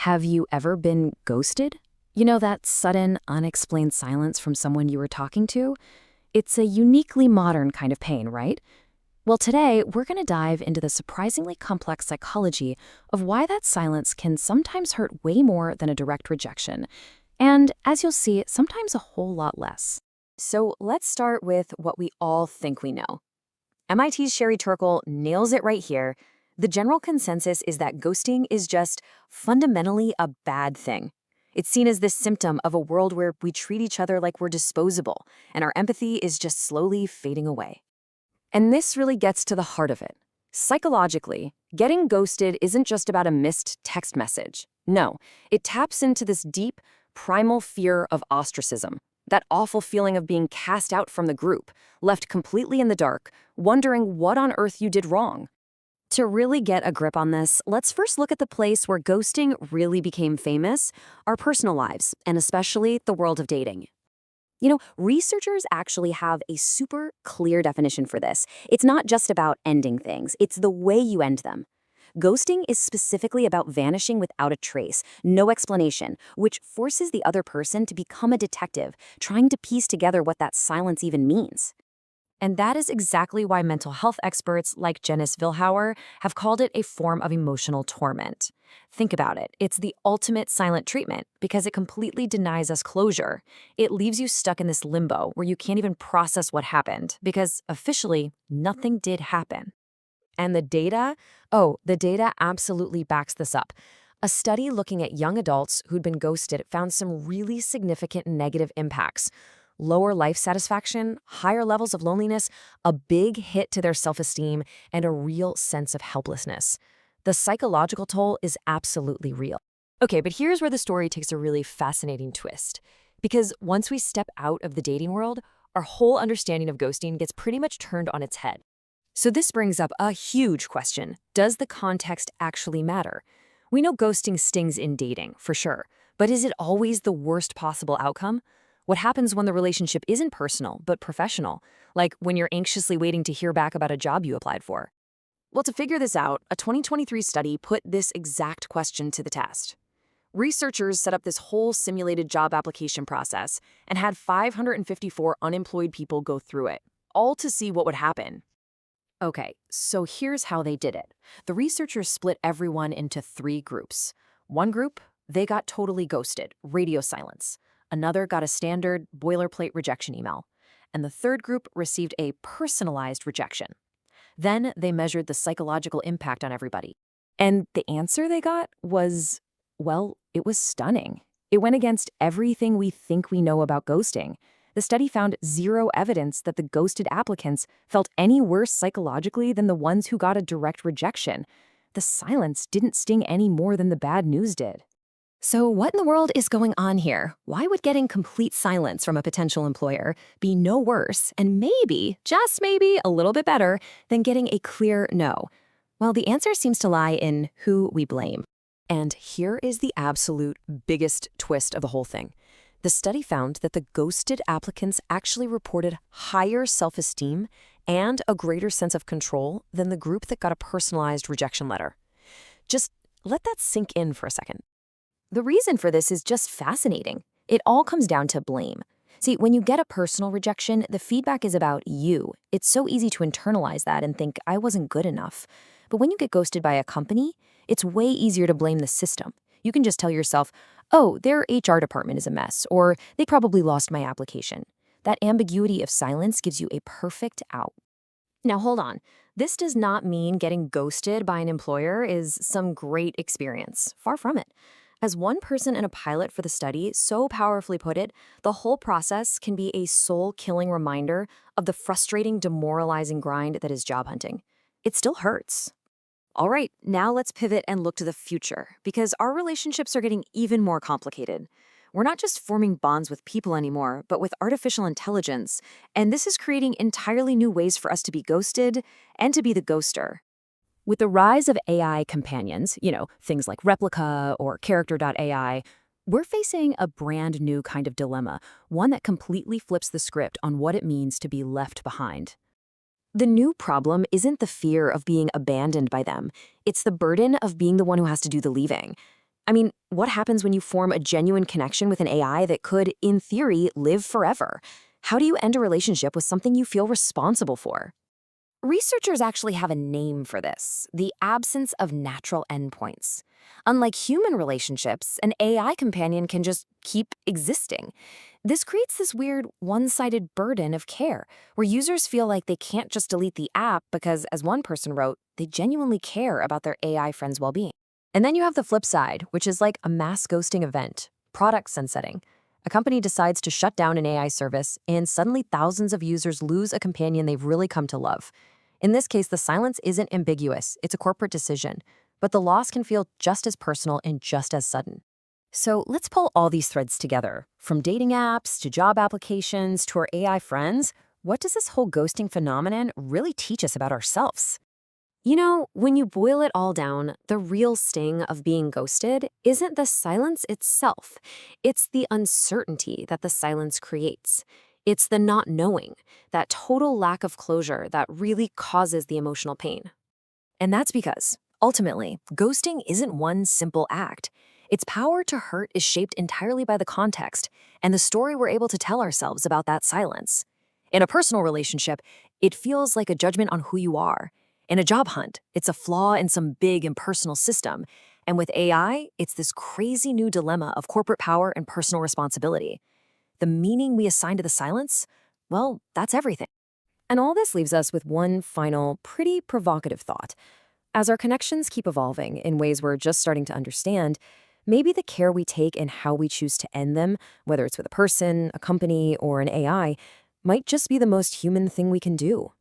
Have you ever been ghosted? You know, that sudden, unexplained silence from someone you were talking to? It's a uniquely modern kind of pain, right? Well, today, we're going to dive into the surprisingly complex psychology of why that silence can sometimes hurt way more than a direct rejection. And as you'll see, sometimes a whole lot less. So let's start with what we all think we know. MIT's Sherry Turkle nails it right here. The general consensus is that ghosting is just fundamentally a bad thing. It's seen as this symptom of a world where we treat each other like we're disposable, and our empathy is just slowly fading away. And this really gets to the heart of it. Psychologically, getting ghosted isn't just about a missed text message. No, it taps into this deep, primal fear of ostracism. That awful feeling of being cast out from the group, left completely in the dark, wondering what on earth you did wrong. To really get a grip on this, let's first look at the place where ghosting really became famous, our personal lives, and especially the world of dating. You know, researchers actually have a super clear definition for this. It's not just about ending things, it's the way you end them. Ghosting is specifically about vanishing without a trace, no explanation, which forces the other person to become a detective, trying to piece together what that silence even means. And that is exactly why mental health experts like Janice Vilhauer have called it a form of emotional torment. Think about it. It's the ultimate silent treatment because it completely denies us closure. It leaves you stuck in this limbo where you can't even process what happened because officially nothing did happen. And the data? Oh, the data absolutely backs this up. A study looking at young adults who'd been ghosted found some really significant negative impacts. Lower life satisfaction, higher levels of loneliness, a big hit to their self-esteem, and a real sense of helplessness. The psychological toll is absolutely real. Okay, but here's where the story takes a really fascinating twist. Because once we step out of the dating world, our whole understanding of ghosting gets pretty much turned on its head. So this brings up a huge question. Does the context actually matter? We know ghosting stings in dating, for sure. But is it always the worst possible outcome? What happens when the relationship isn't personal, but professional? Like when you're anxiously waiting to hear back about a job you applied for? Well, to figure this out, a 2023 study put this exact question to the test. Researchers set up this whole simulated job application process and had 554 unemployed people go through it, all to see what would happen. Okay, so here's how they did it. The researchers split everyone into 3 groups. One group, they got totally ghosted, radio silence. Another got a standard boilerplate rejection email. And the third group received a personalized rejection. Then they measured the psychological impact on everybody. And the answer they got was, well, it was stunning. It went against everything we think we know about ghosting. The study found 0 evidence that the ghosted applicants felt any worse psychologically than the ones who got a direct rejection. The silence didn't sting any more than the bad news did. So what in the world is going on here? Why would getting complete silence from a potential employer be no worse and maybe, just maybe, a little bit better than getting a clear no? Well, the answer seems to lie in who we blame. And here is the absolute biggest twist of the whole thing. The study found that the ghosted applicants actually reported higher self-esteem and a greater sense of control than the group that got a personalized rejection letter. Just let that sink in for a second. The reason for this is just fascinating. It all comes down to blame. See, when you get a personal rejection, the feedback is about you. It's so easy to internalize that and think, I wasn't good enough. But when you get ghosted by a company, it's way easier to blame the system. You can just tell yourself, oh, their HR department is a mess, or they probably lost my application. That ambiguity of silence gives you a perfect out. Now hold on. This does not mean getting ghosted by an employer is some great experience. Far from it. As one person in a pilot for the study so powerfully put it, the whole process can be a soul-killing reminder of the frustrating, demoralizing grind that is job hunting. It still hurts. All right, now let's pivot and look to the future, because our relationships are getting even more complicated. We're not just forming bonds with people anymore, but with artificial intelligence, and this is creating entirely new ways for us to be ghosted and to be the ghoster. With the rise of AI companions, things like Replica or Character.ai, we're facing a brand new kind of dilemma, one that completely flips the script on what it means to be left behind. The new problem isn't the fear of being abandoned by them. It's the burden of being the one who has to do the leaving. I mean, what happens when you form a genuine connection with an AI that could, in theory, live forever? How do you end a relationship with something you feel responsible for? Researchers actually have a name for this: the absence of natural endpoints. Unlike human relationships, an AI companion can just keep existing. This creates this weird, one-sided burden of care, where users feel like they can't just delete the app because, as one person wrote, they genuinely care about their AI friend's well-being. And then you have the flip side, which is like a mass ghosting event, product sunsetting. A company decides to shut down an AI service, and suddenly thousands of users lose a companion they've really come to love. In this case, the silence isn't ambiguous, it's a corporate decision, but the loss can feel just as personal and just as sudden. So let's pull all these threads together. From dating apps to job applications to our AI friends, what does this whole ghosting phenomenon really teach us about ourselves? You know, when you boil it all down, the real sting of being ghosted isn't the silence itself. It's the uncertainty that the silence creates. It's the not knowing, that total lack of closure that really causes the emotional pain. And that's because, ultimately, ghosting isn't one simple act. Its power to hurt is shaped entirely by the context and the story we're able to tell ourselves about that silence. In a personal relationship, it feels like a judgment on who you are. In a job hunt, it's a flaw in some big impersonal system. And with AI, it's this crazy new dilemma of corporate power and personal responsibility. The meaning we assign to the silence, well, that's everything. And all this leaves us with one final, pretty provocative thought. As our connections keep evolving in ways we're just starting to understand, maybe the care we take and how we choose to end them, whether it's with a person, a company, or an AI, might just be the most human thing we can do.